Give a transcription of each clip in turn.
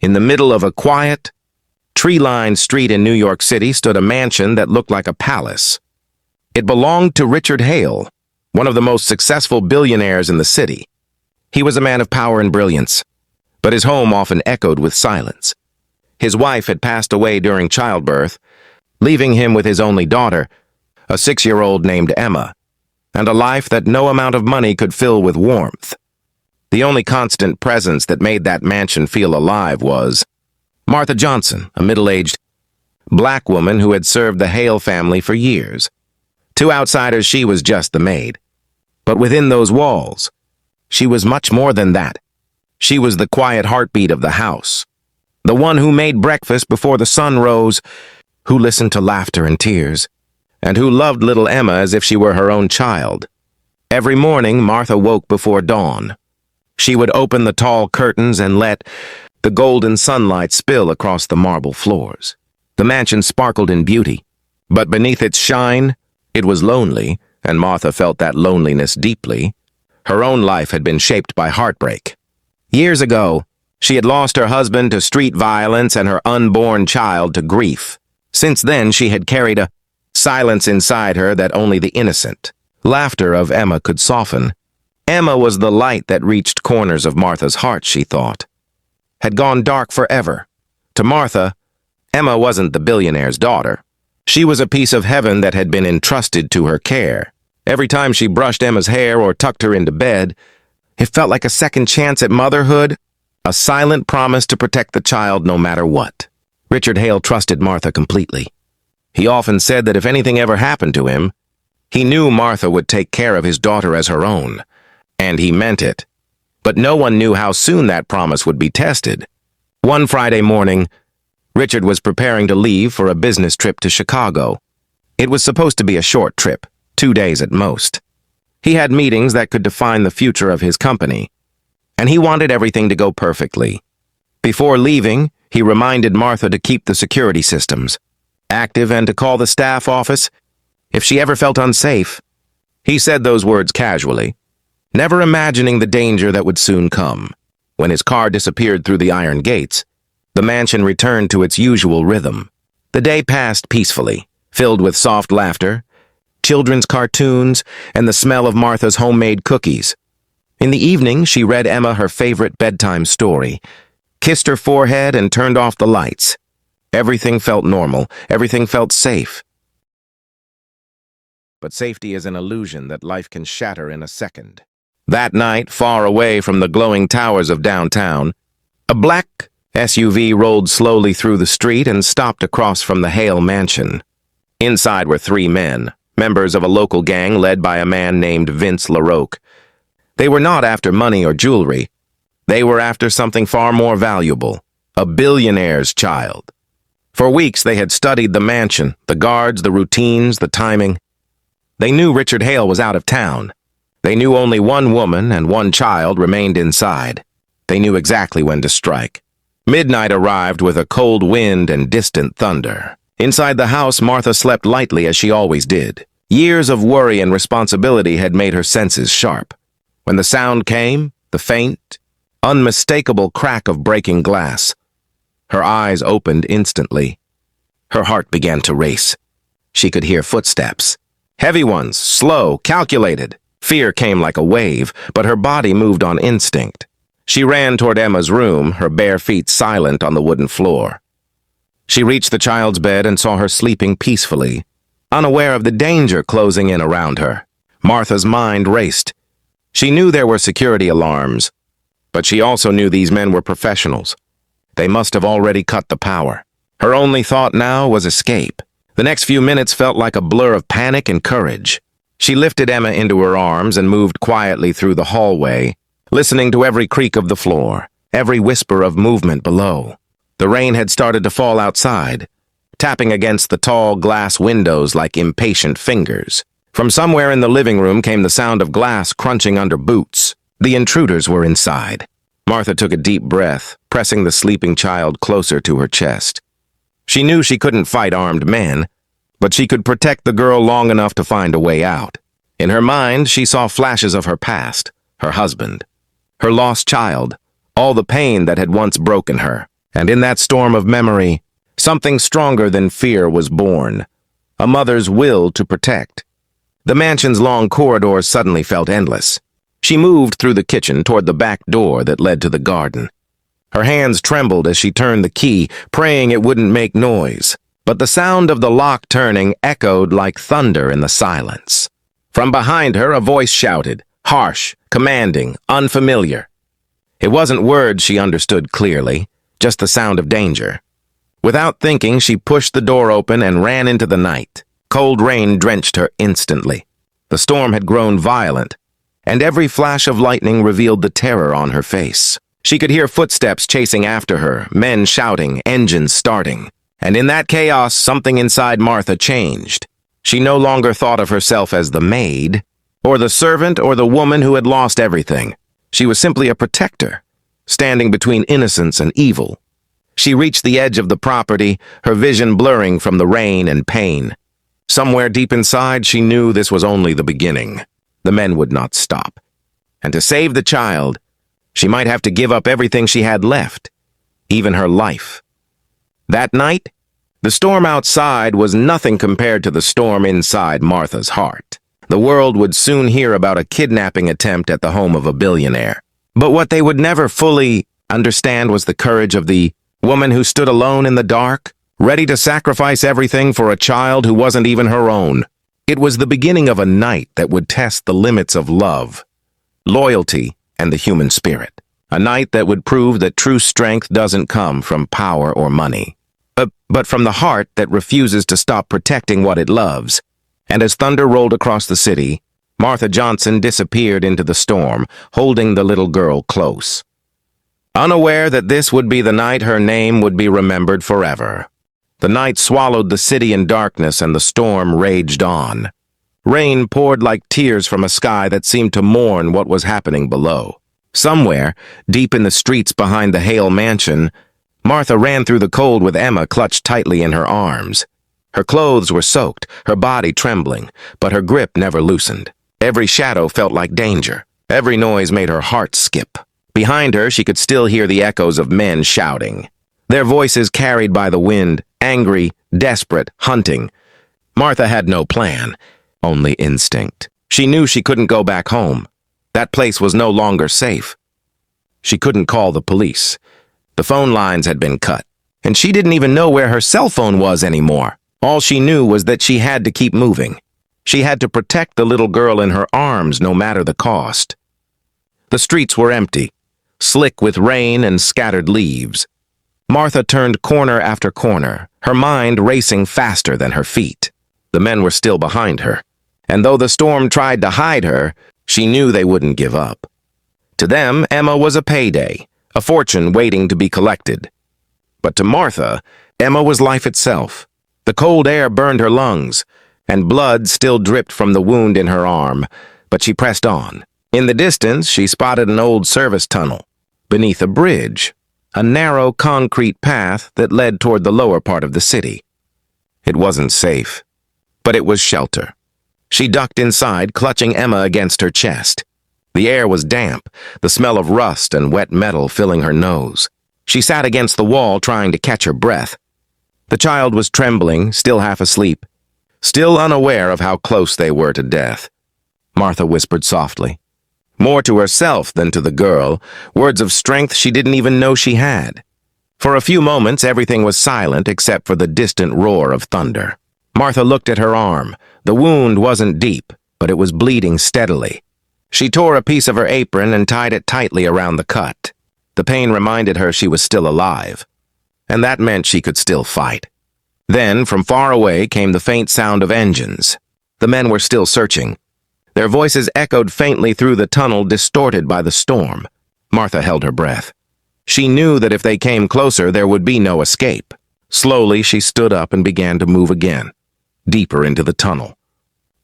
In the middle of a quiet, tree-lined street in New York City stood a mansion that looked like a palace. It belonged to Richard Hale, one of the most successful billionaires in the city. He was a man of power and brilliance, but his home often echoed with silence. His wife had passed away during childbirth, leaving him with his only daughter, a 6-year-old named Emma, and a life that no amount of money could fill with warmth. The only constant presence that made that mansion feel alive was Martha Johnson, a middle-aged black woman who had served the Hale family for years. To outsiders, she was just the maid. But within those walls, she was much more than that. She was the quiet heartbeat of the house, the one who made breakfast before the sun rose, who listened to laughter and tears, and who loved little Emma as if she were her own child. Every morning, Martha woke before dawn. She would open the tall curtains and let the golden sunlight spill across the marble floors. The mansion sparkled in beauty, but beneath its shine, it was lonely, and Martha felt that loneliness deeply. Her own life had been shaped by heartbreak. Years ago, she had lost her husband to street violence and her unborn child to grief. Since then, she had carried a silence inside her that only the innocent laughter of Emma could soften. Emma was the light that reached corners of Martha's heart, she thought. Had gone dark forever. To Martha, Emma wasn't the billionaire's daughter. She was a piece of heaven that had been entrusted to her care. Every time she brushed Emma's hair or tucked her into bed, it felt like a second chance at motherhood, a silent promise to protect the child no matter what. Richard Hale trusted Martha completely. He often said that if anything ever happened to him, he knew Martha would take care of his daughter as her own, and he meant it. But no one knew how soon that promise would be tested. One Friday morning, Richard was preparing to leave for a business trip to Chicago. It was supposed to be a short trip, 2 days at most. He had meetings that could define the future of his company, and he wanted everything to go perfectly. Before leaving, he reminded Martha to keep the security systems active and to call the staff office if she ever felt unsafe. He said those words casually, never imagining the danger that would soon come. When his car disappeared through the iron gates, the mansion returned to its usual rhythm. The day passed peacefully, filled with soft laughter, children's cartoons, and the smell of Martha's homemade cookies. In the evening, she read Emma her favorite bedtime story, kissed her forehead, and turned off the lights. Everything felt normal. Everything felt safe. But safety is an illusion that life can shatter in a second. That night, far away from the glowing towers of downtown, a black SUV rolled slowly through the street and stopped across from the Hale mansion. Inside were 3 men, members of a local gang led by a man named Vince LaRoque. They were not after money or jewelry. They were after something far more valuable, a billionaire's child. For weeks they had studied the mansion, the guards, the routines, the timing. They knew Richard Hale was out of town. They knew only one woman and one child remained inside. They knew exactly when to strike. Midnight arrived with a cold wind and distant thunder. Inside the house, Martha slept lightly as she always did. Years of worry and responsibility had made her senses sharp. When the sound came, the faint, unmistakable crack of breaking glass, her eyes opened instantly. Her heart began to race. She could hear footsteps. Heavy ones, slow, calculated. Fear came like a wave, but her body moved on instinct. She ran toward Emma's room, her bare feet silent on the wooden floor. She reached the child's bed and saw her sleeping peacefully, unaware of the danger closing in around her. Martha's mind raced. She knew there were security alarms, but she also knew these men were professionals. They must have already cut the power. Her only thought now was escape. The next few minutes felt like a blur of panic and courage. She lifted Emma into her arms and moved quietly through the hallway, listening to every creak of the floor, every whisper of movement below. The rain had started to fall outside, tapping against the tall glass windows like impatient fingers. From somewhere in the living room came the sound of glass crunching under boots. The intruders were inside. Martha took a deep breath, pressing the sleeping child closer to her chest. She knew she couldn't fight armed men, but she could protect the girl long enough to find a way out. In her mind, she saw flashes of her past, her husband, her lost child, all the pain that had once broken her. And in that storm of memory, something stronger than fear was born. A mother's will to protect. The mansion's long corridors suddenly felt endless. She moved through the kitchen toward the back door that led to the garden. Her hands trembled as she turned the key, praying it wouldn't make noise. But the sound of the lock turning echoed like thunder in the silence. From behind her, a voice shouted, harsh, commanding, unfamiliar. It wasn't words she understood clearly, just the sound of danger. Without thinking, she pushed the door open and ran into the night. Cold rain drenched her instantly. The storm had grown violent, and every flash of lightning revealed the terror on her face. She could hear footsteps chasing after her, men shouting, engines starting. And in that chaos, something inside Martha changed. She no longer thought of herself as the maid, or the servant, or the woman who had lost everything. She was simply a protector, standing between innocence and evil. She reached the edge of the property, her vision blurring from the rain and pain. Somewhere deep inside, she knew this was only the beginning. The men would not stop. And to save the child, she might have to give up everything she had left, even her life. That night, the storm outside was nothing compared to the storm inside Martha's heart. The world would soon hear about a kidnapping attempt at the home of a billionaire. But what they would never fully understand was the courage of the woman who stood alone in the dark, ready to sacrifice everything for a child who wasn't even her own. It was the beginning of a night that would test the limits of love, loyalty, and the human spirit. A night that would prove that true strength doesn't come from power or money, but from the heart that refuses to stop protecting what it loves. And as thunder rolled across the city, Martha Johnson disappeared into the storm, holding the little girl close. Unaware that this would be the night her name would be remembered forever. The night swallowed the city in darkness and the storm raged on. Rain poured like tears from a sky that seemed to mourn what was happening below. Somewhere, deep in the streets behind the Hale mansion, Martha ran through the cold with Emma clutched tightly in her arms. Her clothes were soaked, her body trembling, but her grip never loosened. Every shadow felt like danger. Every noise made her heart skip. Behind her, she could still hear the echoes of men shouting. Their voices carried by the wind, angry, desperate, hunting. Martha had no plan, only instinct. She knew she couldn't go back home. That place was no longer safe. She couldn't call the police. The phone lines had been cut, and she didn't even know where her cell phone was anymore. All she knew was that she had to keep moving. She had to protect the little girl in her arms no matter the cost. The streets were empty, slick with rain and scattered leaves. Martha turned corner after corner, her mind racing faster than her feet. The men were still behind her, and though the storm tried to hide her, she knew they wouldn't give up. To them, Emma was a payday, a fortune waiting to be collected. But to Martha, Emma was life itself. The cold air burned her lungs, and blood still dripped from the wound in her arm, but she pressed on. In the distance, she spotted an old service tunnel. Beneath a bridge, a narrow concrete path that led toward the lower part of the city. It wasn't safe, but it was shelter. She ducked inside, clutching Emma against her chest. The air was damp, the smell of rust and wet metal filling her nose. She sat against the wall, trying to catch her breath. The child was trembling, still half asleep, still unaware of how close they were to death. Martha whispered softly, more to herself than to the girl, words of strength she didn't even know she had. For a few moments, everything was silent except for the distant roar of thunder. Martha looked at her arm. The wound wasn't deep, but it was bleeding steadily. She tore a piece of her apron and tied it tightly around the cut. The pain reminded her she was still alive, and that meant she could still fight. Then, from far away, came the faint sound of engines. The men were still searching. Their voices echoed faintly through the tunnel, distorted by the storm. Martha held her breath. She knew that if they came closer, there would be no escape. Slowly, she stood up and began to move again, deeper into the tunnel.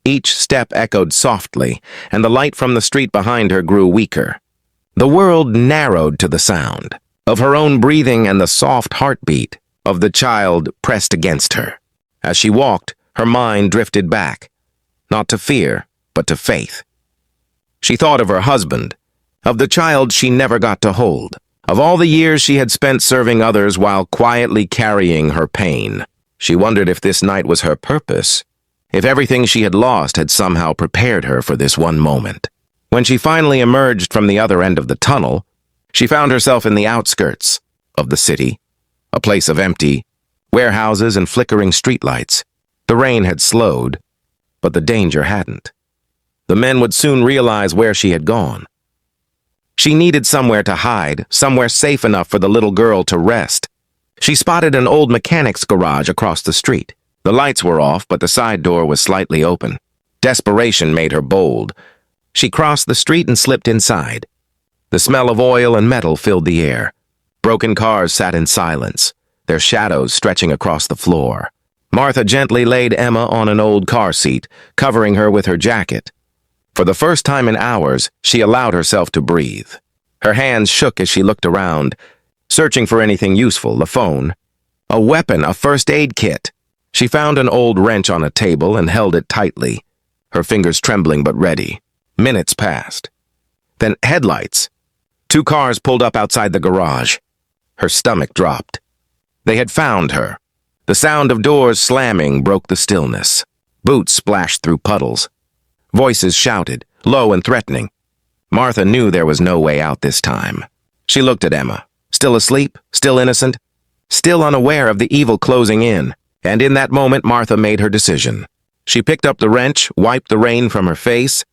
Each step echoed softly, and the light from the street behind her grew weaker. The world narrowed to the sound of her own breathing and the soft heartbeat of the child pressed against her. As she walked, her mind drifted back, not to fear, but to faith. She thought of her husband, of the child she never got to hold, Of all the years she had spent serving others while quietly carrying her pain, she wondered if this night was her purpose, if everything she had lost had somehow prepared her for this one moment. When she finally emerged from the other end of the tunnel, she found herself in the outskirts of the city, a place of empty warehouses and flickering streetlights. The rain had slowed, but the danger hadn't. The men would soon realize where she had gone. She needed somewhere to hide, somewhere safe enough for the little girl to rest. She spotted an old mechanic's garage across the street. The lights were off, but the side door was slightly open. Desperation made her bold. She crossed the street and slipped inside. The smell of oil and metal filled the air. Broken cars sat in silence, their shadows stretching across the floor. Martha gently laid Emma on an old car seat, covering her with her jacket. For the first time in hours, she allowed herself to breathe. Her hands shook as she looked around, searching for anything useful, a phone, a weapon, a first aid kit. She found an old wrench on a table and held it tightly, her fingers trembling but ready. Minutes passed. Then headlights. 2 cars pulled up outside the garage. Her stomach dropped. They had found her. The sound of doors slamming broke the stillness. Boots splashed through puddles. Voices shouted, low and threatening. Martha knew there was no way out this time. She looked at Emma, still asleep, still innocent, still unaware of the evil closing in. And in that moment, Martha made her decision. She picked up the wrench, wiped the rain from her face,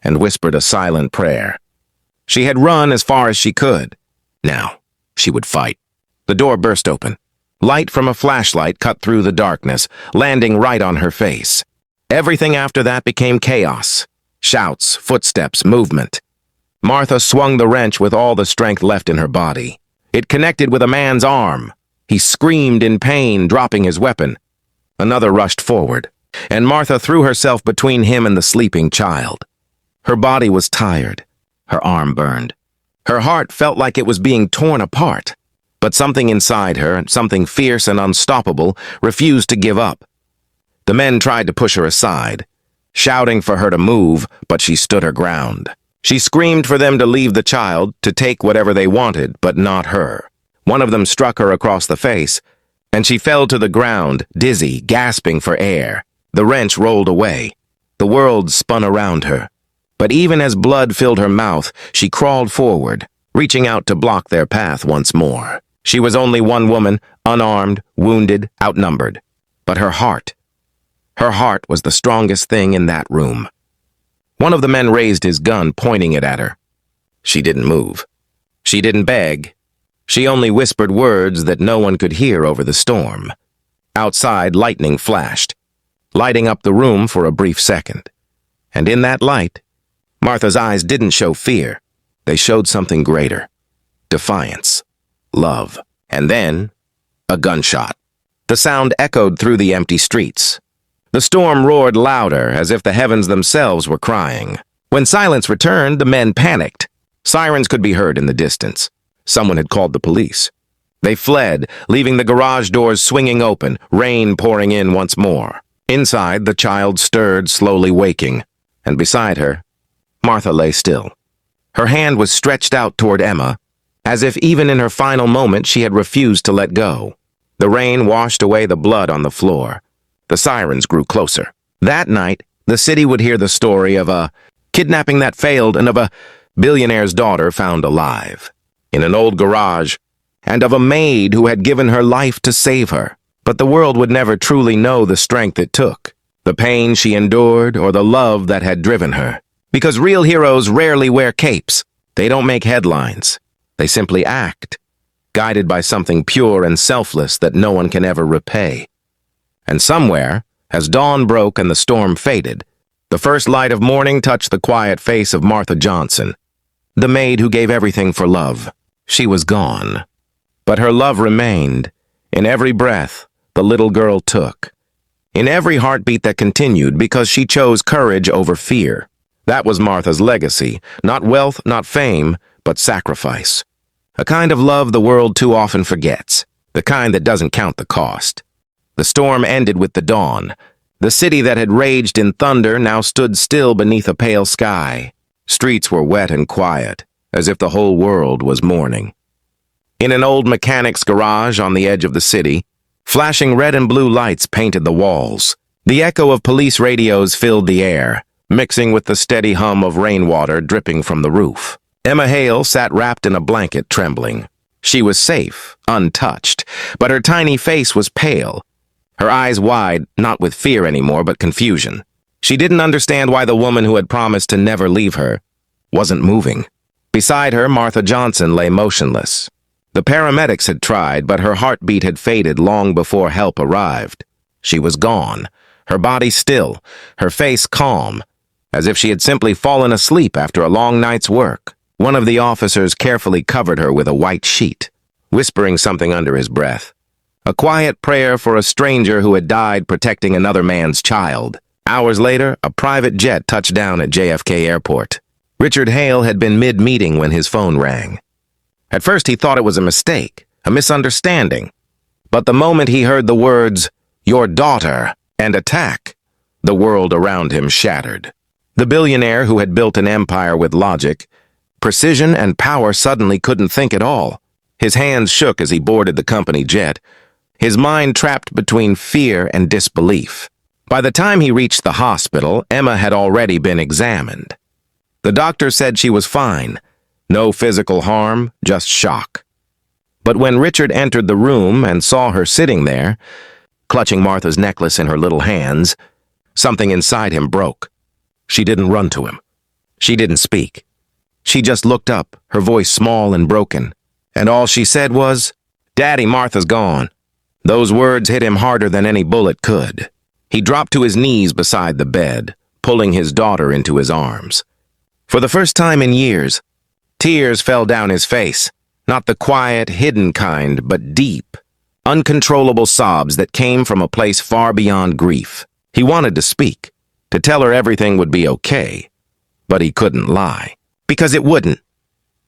and whispered a silent prayer. She had run as far as she could. Now, she would fight. The door burst open. Light from a flashlight cut through the darkness, landing right on her face. Everything after that became chaos. Shouts, footsteps, movement. Martha swung the wrench with all the strength left in her body. It connected with a man's arm. He screamed in pain, dropping his weapon. Another rushed forward, and Martha threw herself between him and the sleeping child. Her body was tired. Her arm burned. Her heart felt like it was being torn apart. But something inside her, something fierce and unstoppable, refused to give up. The men tried to push her aside, shouting for her to move, but she stood her ground. She screamed for them to leave the child, to take whatever they wanted, but not her. One of them struck her across the face, and she fell to the ground, dizzy, gasping for air. The wrench rolled away. The world spun around her. But even as blood filled her mouth, she crawled forward, reaching out to block their path once more. She was only one woman, unarmed, wounded, outnumbered. But her heart was the strongest thing in that room. One of the men raised his gun, pointing it at her. She didn't move. She didn't beg. She only whispered words that no one could hear over the storm. Outside, lightning flashed, lighting up the room for a brief second. And in that light, Martha's eyes didn't show fear. They showed something greater. Defiance. Love. And then, a gunshot. The sound echoed through the empty streets. The storm roared louder, as if the heavens themselves were crying. When silence returned, the men panicked. Sirens could be heard in the distance. Someone had called the police. They fled, leaving the garage doors swinging open, rain pouring in once more. Inside, the child stirred, slowly waking, and beside her, Martha lay still. Her hand was stretched out toward Emma, as if even in her final moment she had refused to let go. The rain washed away the blood on the floor. The sirens grew closer. That night, the city would hear the story of a kidnapping that failed and of a billionaire's daughter found alive in an old garage, and of a maid who had given her life to save her. But the world would never truly know the strength it took, the pain she endured, or the love that had driven her. Because real heroes rarely wear capes. They don't make headlines. They simply act, guided by something pure and selfless that no one can ever repay. And somewhere, as dawn broke and the storm faded, the first light of morning touched the quiet face of Martha Johnson, the maid who gave everything for love. She was gone. But her love remained, in every breath the little girl took, in every heartbeat that continued, because she chose courage over fear. That was Martha's legacy, not wealth, not fame, but sacrifice. A kind of love the world too often forgets, the kind that doesn't count the cost. The storm ended with the dawn. The city that had raged in thunder now stood still beneath a pale sky. Streets were wet and quiet, as if the whole world was mourning. In an old mechanic's garage on the edge of the city, flashing red and blue lights painted the walls. The echo of police radios filled the air, mixing with the steady hum of rainwater dripping from the roof. Emma Hale sat wrapped in a blanket, trembling. She was safe, untouched, but her tiny face was pale, her eyes wide, not with fear anymore, but confusion. She didn't understand why the woman who had promised to never leave her wasn't moving. Beside her, Martha Johnson lay motionless. The paramedics had tried, but her heartbeat had faded long before help arrived. She was gone, her body still, her face calm, as if she had simply fallen asleep after a long night's work. One of the officers carefully covered her with a white sheet, whispering something under his breath. A quiet prayer for a stranger who had died protecting another man's child. Hours later, a private jet touched down at JFK Airport. Richard Hale had been mid-meeting when his phone rang. At first he thought it was a mistake, a misunderstanding. But the moment he heard the words, "Your daughter," and "attack," the world around him shattered. The billionaire who had built an empire with logic, precision, and power suddenly couldn't think at all. His hands shook as he boarded the company jet, his mind trapped between fear and disbelief. By the time he reached the hospital, Emma had already been examined. The doctor said she was fine. No physical harm, just shock. But when Richard entered the room and saw her sitting there, clutching Martha's necklace in her little hands, something inside him broke. She didn't run to him. She didn't speak. She just looked up, her voice small and broken, and all she said was, "Daddy, Martha's gone." Those words hit him harder than any bullet could. He dropped to his knees beside the bed, pulling his daughter into his arms. For the first time in years, tears fell down his face, not the quiet, hidden kind, but deep, uncontrollable sobs that came from a place far beyond grief. He wanted to speak, to tell her everything would be okay, but he couldn't lie. Because it wouldn't.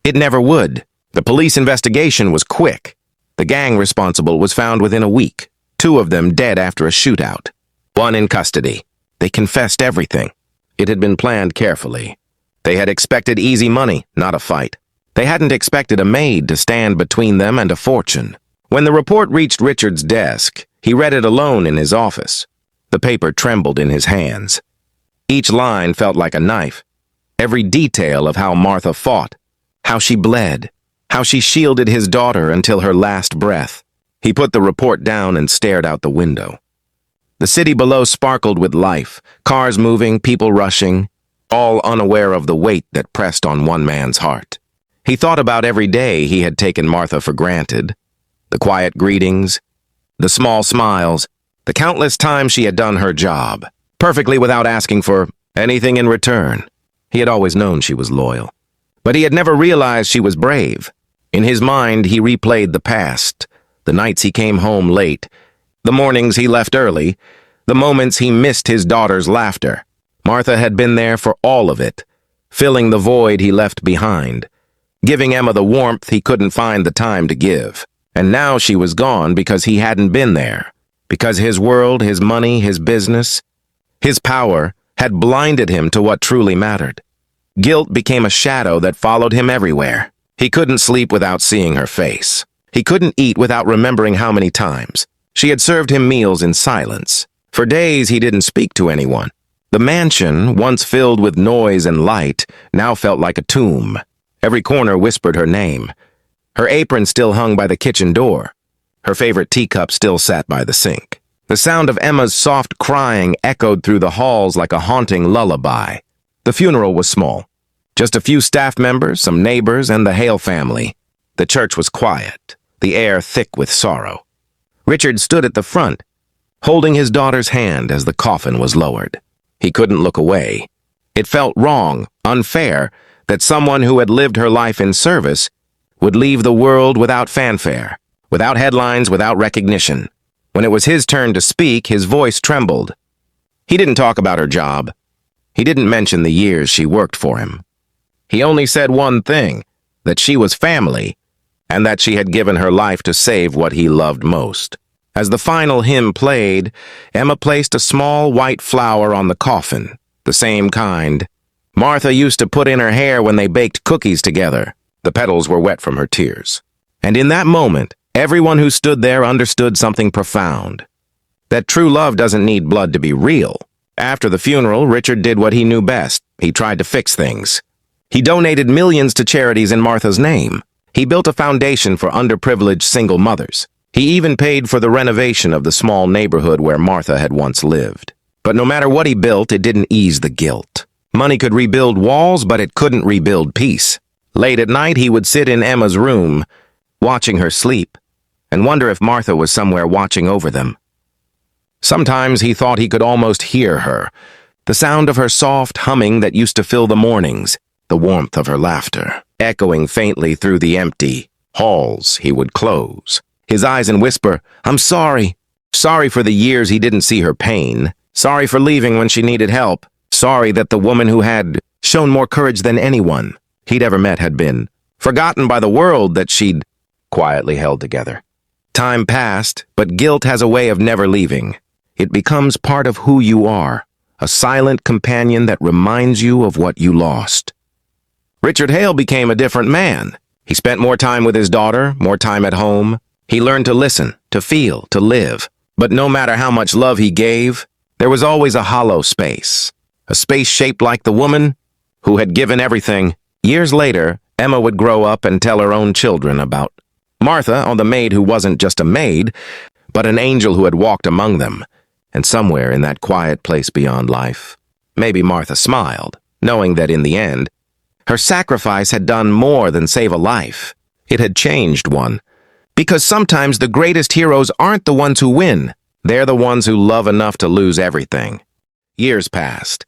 It never would. The police investigation was quick. The gang responsible was found within a week, 2 of them dead after a shootout, 1 in custody. They confessed everything. It had been planned carefully. They had expected easy money, not a fight. They hadn't expected a maid to stand between them and a fortune. When the report reached Richard's desk, he read it alone in his office. The paper trembled in his hands. Each line felt like a knife. Every detail of how Martha fought, how she bled, how she shielded his daughter until her last breath. He put the report down and stared out the window. The city below sparkled with life, cars moving, people rushing, all unaware of the weight that pressed on one man's heart. He thought about every day he had taken Martha for granted, the quiet greetings, the small smiles, the countless times she had done her job, perfectly without asking for anything in return. He had always known she was loyal, but he had never realized she was brave. In his mind, he replayed the past, the nights he came home late, the mornings he left early, the moments he missed his daughter's laughter. Martha had been there for all of it, filling the void he left behind, giving Emma the warmth he couldn't find the time to give. And now she was gone because he hadn't been there, because his world, his money, his business, his power had blinded him to what truly mattered. Guilt became a shadow that followed him everywhere. He couldn't sleep without seeing her face. He couldn't eat without remembering how many times she had served him meals in silence. For days he didn't speak to anyone. The mansion, once filled with noise and light, now felt like a tomb. Every corner whispered her name. Her apron still hung by the kitchen door. Her favorite teacup still sat by the sink. The sound of Emma's soft crying echoed through the halls like a haunting lullaby. The funeral was small. Just a few staff members, some neighbors, and the Hale family. The church was quiet, the air thick with sorrow. Richard stood at the front, holding his daughter's hand as the coffin was lowered. He couldn't look away. It felt wrong, unfair, that someone who had lived her life in service would leave the world without fanfare, without headlines, without recognition. When it was his turn to speak, his voice trembled. He didn't talk about her job. He didn't mention the years she worked for him. He only said one thing, that she was family, and that she had given her life to save what he loved most. As the final hymn played, Emma placed a small white flower on the coffin, the same kind Martha used to put in her hair when they baked cookies together. The petals were wet from her tears. And in that moment, everyone who stood there understood something profound. That true love doesn't need blood to be real. After the funeral, Richard did what he knew best. He tried to fix things. He donated millions to charities in Martha's name. He built a foundation for underprivileged single mothers. He even paid for the renovation of the small neighborhood where Martha had once lived. But no matter what he built, it didn't ease the guilt. Money could rebuild walls, but it couldn't rebuild peace. Late at night, he would sit in Emma's room, watching her sleep, and wonder if Martha was somewhere watching over them. Sometimes he thought he could almost hear her, the sound of her soft humming that used to fill the mornings, the warmth of her laughter, echoing faintly through the empty halls he would close, his eyes and whisper, "I'm sorry." Sorry for the years he didn't see her pain, sorry for leaving when she needed help, sorry that the woman who had shown more courage than anyone he'd ever met had been forgotten by the world that she'd quietly held together. Time passed, but guilt has a way of never leaving. It becomes part of who you are, a silent companion that reminds you of what you lost. Richard Hale became a different man. He spent more time with his daughter, more time at home. He learned to listen, to feel, to live. But no matter how much love he gave, there was always a hollow space. A space shaped like the woman who had given everything. Years later, Emma would grow up and tell her own children about Martha, or the maid who wasn't just a maid, but an angel who had walked among them. And somewhere in that quiet place beyond life, maybe Martha smiled, knowing that in the end, her sacrifice had done more than save a life. It had changed one. Because sometimes the greatest heroes aren't the ones who win. They're the ones who love enough to lose everything. Years passed.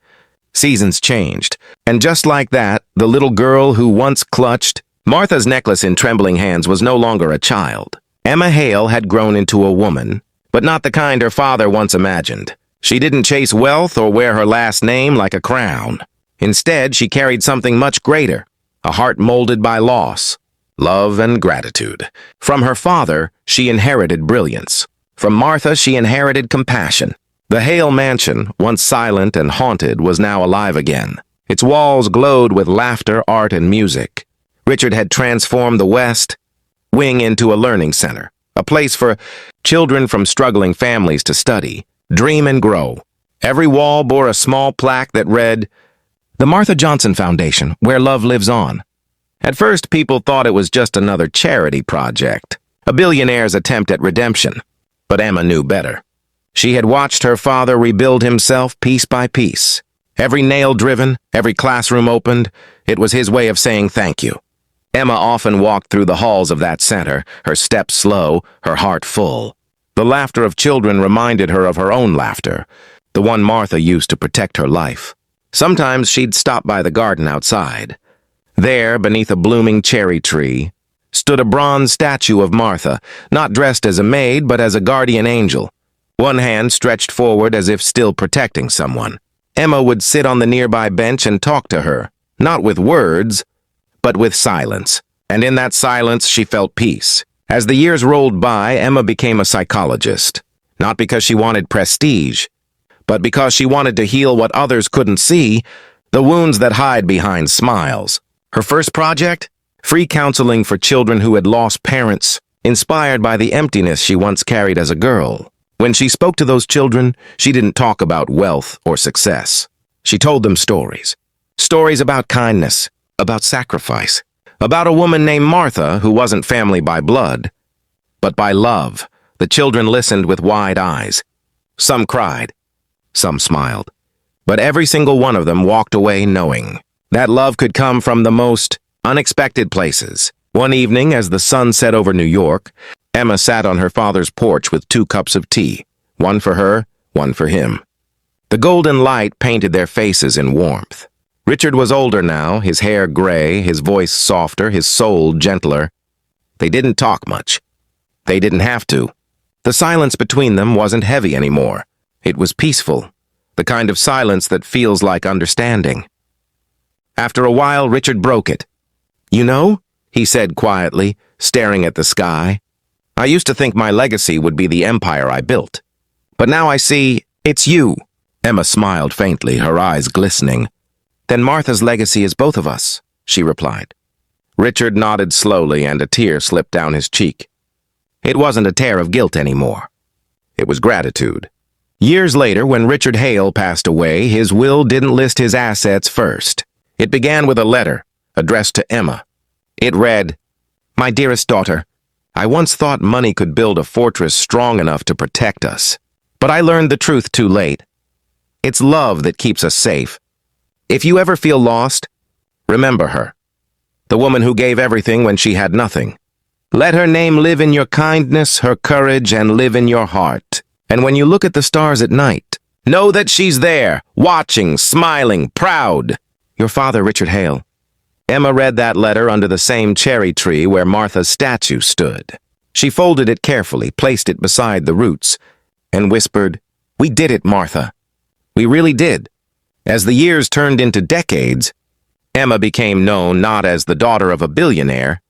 Seasons changed. And just like that, the little girl who once clutched Martha's necklace in trembling hands was no longer a child. Emma Hale had grown into a woman, but not the kind her father once imagined. She didn't chase wealth or wear her last name like a crown. Instead, she carried something much greater, a heart molded by loss, love and gratitude. From her father, she inherited brilliance. From Martha, she inherited compassion. The Hale mansion, once silent and haunted, was now alive again. Its walls glowed with laughter, art, and music. Richard had transformed the West Wing into a learning center, a place for children from struggling families to study, dream, and grow. Every wall bore a small plaque that read, "The Martha Johnson Foundation, where love lives on." At first, people thought it was just another charity project, a billionaire's attempt at redemption. But Emma knew better. She had watched her father rebuild himself piece by piece. Every nail driven, every classroom opened, it was his way of saying thank you. Emma often walked through the halls of that center, her steps slow, her heart full. The laughter of children reminded her of her own laughter, the one Martha used to protect her life. Sometimes she'd stop by the garden outside. There, beneath a blooming cherry tree, stood a bronze statue of Martha, not dressed as a maid, but as a guardian angel. One hand stretched forward as if still protecting someone. Emma would sit on the nearby bench and talk to her, not with words, but with silence. And in that silence, she felt peace. As the years rolled by, Emma became a psychologist, not because she wanted prestige, but because she wanted to heal what others couldn't see, the wounds that hide behind smiles. Her first project? Free counseling for children who had lost parents, inspired by the emptiness she once carried as a girl. When she spoke to those children, she didn't talk about wealth or success. She told them stories. Stories about kindness, about sacrifice, about a woman named Martha who wasn't family by blood, but by love. The children listened with wide eyes. Some cried, some smiled, but every single one of them walked away knowing that love could come from the most unexpected places. One evening, as the sun set over New York, Emma sat on her father's porch with 2 cups of tea, one for her, one for him. The golden light painted their faces in warmth. Richard was older now, his hair gray, his voice softer, his soul gentler. They didn't talk much. They didn't have to. The silence between them wasn't heavy anymore. It was peaceful, the kind of silence that feels like understanding. After a while, Richard broke it. "You know," he said quietly, staring at the sky, "I used to think my legacy would be the empire I built. But now I see it's you." Emma smiled faintly, her eyes glistening. "Then Martha's legacy is both of us," she replied. Richard nodded slowly, and a tear slipped down his cheek. It wasn't a tear of guilt anymore. It was gratitude. Years later, when Richard Hale passed away, his will didn't list his assets first. It began with a letter addressed to Emma. It read, "My dearest daughter, I once thought money could build a fortress strong enough to protect us. But I learned the truth too late. It's love that keeps us safe. If you ever feel lost, remember her. The woman who gave everything when she had nothing. Let her name live in your kindness, her courage, and live in your heart. And when you look at the stars at night, know that she's there, watching, smiling, proud. Your father, Richard Hale." Emma read that letter under the same cherry tree where Martha's statue stood. She folded it carefully, placed it beside the roots, and whispered, "We did it, Martha. We really did." As the years turned into decades, Emma became known not as the daughter of a billionaire,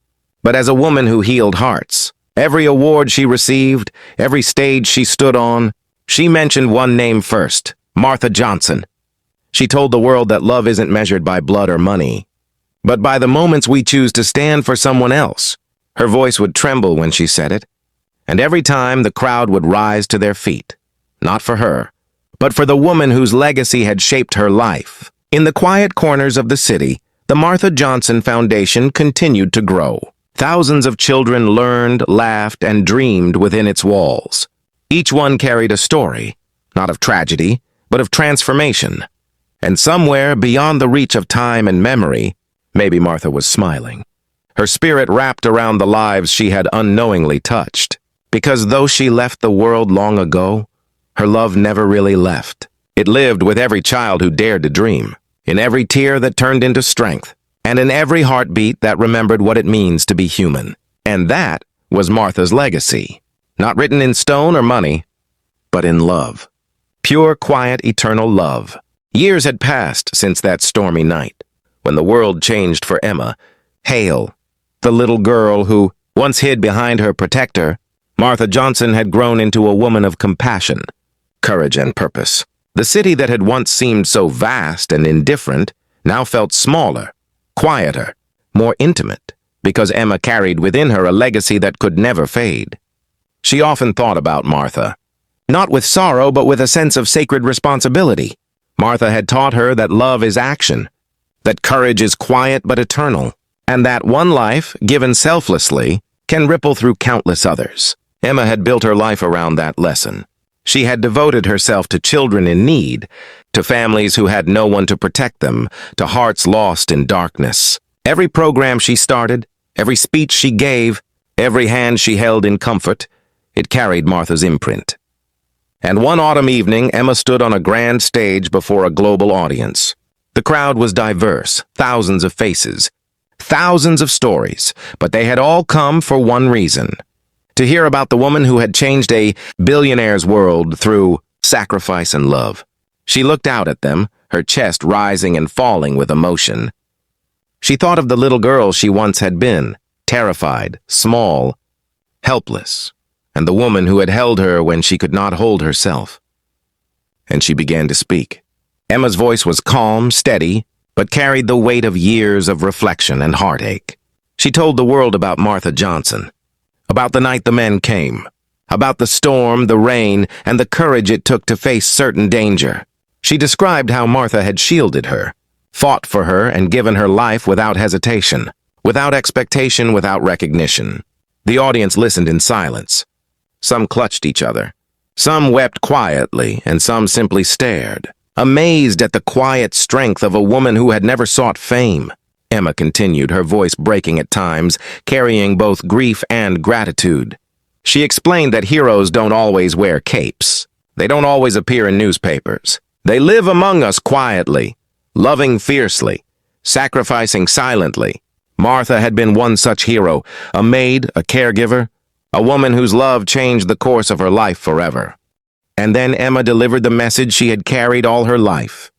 but as a woman who healed hearts. Every award she received, every stage she stood on, she mentioned one name first, Martha Johnson. She told the world that love isn't measured by blood or money, but by the moments we choose to stand for someone else. Her voice would tremble when she said it, and every time the crowd would rise to their feet, not for her, but for the woman whose legacy had shaped her life. In the quiet corners of the city, the Martha Johnson Foundation continued to grow. Thousands of children learned, laughed, and dreamed within its walls. Each one carried a story, not of tragedy, but of transformation. And somewhere beyond the reach of time and memory, maybe Martha was smiling. Her spirit wrapped around the lives she had unknowingly touched. Because though she left the world long ago, her love never really left. It lived with every child who dared to dream, in every tear that turned into strength, and in every heartbeat that remembered what it means to be human. And that was Martha's legacy, not written in stone or money, but in love. Pure, quiet, eternal love. Years had passed since that stormy night, when the world changed for Emma. Hale, the little girl who once hid behind her protector, Martha Johnson had grown into a woman of compassion, courage, and purpose. The city that had once seemed so vast and indifferent now felt smaller, quieter, more intimate, because Emma carried within her a legacy that could never fade. She often thought about Martha, not with sorrow but with a sense of sacred responsibility. Martha had taught her that love is action, that courage is quiet but eternal, and that one life, given selflessly, can ripple through countless others. Emma had built her life around that lesson. She had devoted herself to children in need, to families who had no one to protect them, to hearts lost in darkness. Every program she started, every speech she gave, every hand she held in comfort, it carried Martha's imprint. And one autumn evening, Emma stood on a grand stage before a global audience. The crowd was diverse, thousands of faces, thousands of stories, but they had all come for one reason: to hear about the woman who had changed a billionaire's world through sacrifice and love. She looked out at them, her chest rising and falling with emotion. She thought of the little girl she once had been, terrified, small, helpless, and the woman who had held her when she could not hold herself. And she began to speak. Emma's voice was calm, steady, but carried the weight of years of reflection and heartache. She told the world about Martha Johnson, about the night the men came, about the storm, the rain, and the courage it took to face certain danger. She described how Martha had shielded her, fought for her, and given her life without hesitation, without expectation, without recognition. The audience listened in silence. Some clutched each other. Some wept quietly, and some simply stared, amazed at the quiet strength of a woman who had never sought fame. Emma continued, her voice breaking at times, carrying both grief and gratitude. She explained that heroes don't always wear capes. They don't always appear in newspapers. They live among us quietly, loving fiercely, sacrificing silently. Martha had been one such hero, a maid, a caregiver, a woman whose love changed the course of her life forever. And then Emma delivered the message she had carried all her life.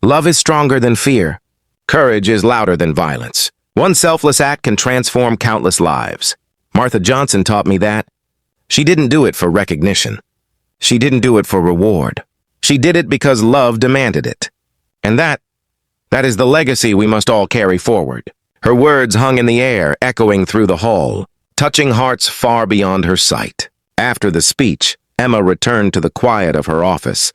Love is stronger than fear. Courage is louder than violence. One selfless act can transform countless lives. Martha Johnson taught me that. She didn't do it for recognition. She didn't do it for reward. She did it because love demanded it. And that is the legacy we must all carry forward. Her words hung in the air, echoing through the hall, touching hearts far beyond her sight. After the speech, Emma returned to the quiet of her office,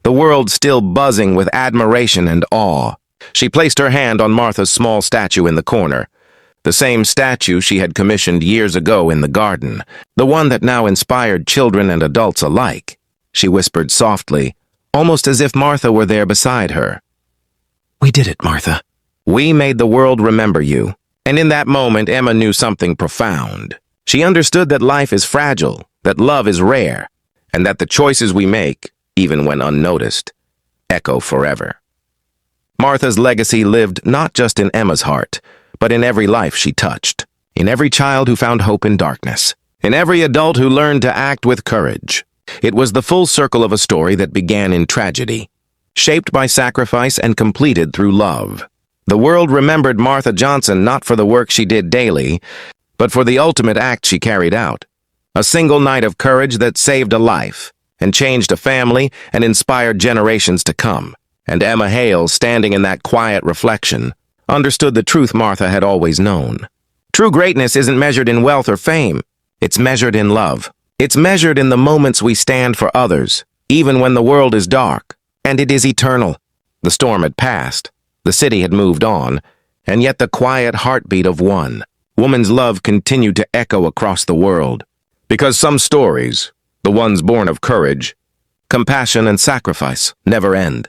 the world still buzzing with admiration and awe. She placed her hand on Martha's small statue in the corner, the same statue she had commissioned years ago in the garden, the one that now inspired children and adults alike. She whispered softly, almost as if Martha were there beside her. "We did it, Martha. We made the world remember you." And in that moment, Emma knew something profound. She understood that life is fragile, that love is rare, and that the choices we make, even when unnoticed, echo forever. Martha's legacy lived not just in Emma's heart, but in every life she touched, in every child who found hope in darkness, in every adult who learned to act with courage. It was the full circle of a story that began in tragedy, shaped by sacrifice and completed through love. The world remembered Martha Johnson not for the work she did daily, but for the ultimate act she carried out. A single night of courage that saved a life, and changed a family, and inspired generations to come. And Emma Hale, standing in that quiet reflection, understood the truth Martha had always known. True greatness isn't measured in wealth or fame. It's measured in love. It's measured in the moments we stand for others, even when the world is dark. And it is eternal. The storm had passed. The city had moved on, and yet the quiet heartbeat of one woman's love continued to echo across the world. Because some stories, the ones born of courage, compassion, and sacrifice, never end.